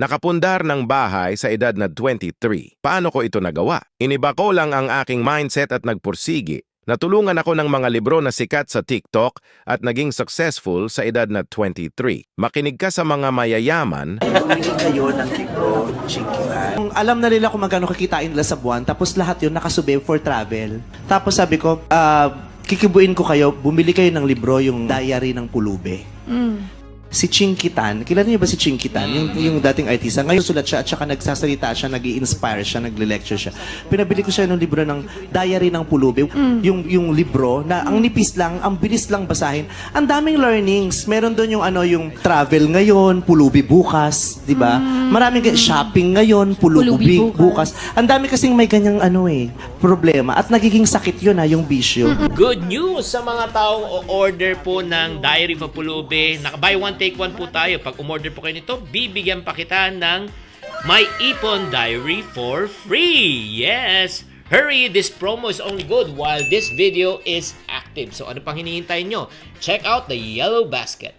Nakapundar ng bahay sa edad na 23. Paano ko ito nagawa? Iniba ko lang ang aking mindset at nagpursigi. Natulungan ako ng mga libro na sikat sa TikTok at naging successful sa edad na 23. Makinig ka sa mga mayayaman. Bumili kayo ng libro, Chinkitan. Alam na nila kung magkano kikitain nila sa buwan, tapos lahat yun nakasubay for travel. Tapos sabi ko, kikibuin ko kayo, bumili kayo ng libro, yung Diary ng Pulube. Si Chinkitan, kilala niyo ba si Chinkitan? Yung dating artista. Ngayon sulat siya at saka nagsasalita siya, nag-i-inspire siya, nagle-lecture siya. Pinabili ko siya ng libro ng Diary ng Pulube. Yung libro na ang nipis lang, ang bilis lang basahin. Ang daming learnings. Meron doon yung yung travel ngayon, pulubi bukas, 'di ba? Maraming shopping ngayon, pulubi bukas. Ang dami kasing may ganyang problema at nagiging sakit 'yun yung bisyo. Good news sa mga taong o-order po ng Diary of Pulube. Buy one, take one po tayo. Pag umorder po kayo nito, bibigyan pa kita ng My Ipon Diary for free. Yes! Hurry! This promo is only good while this video is active. So ano pang hinihintay nyo? Check out the yellow basket.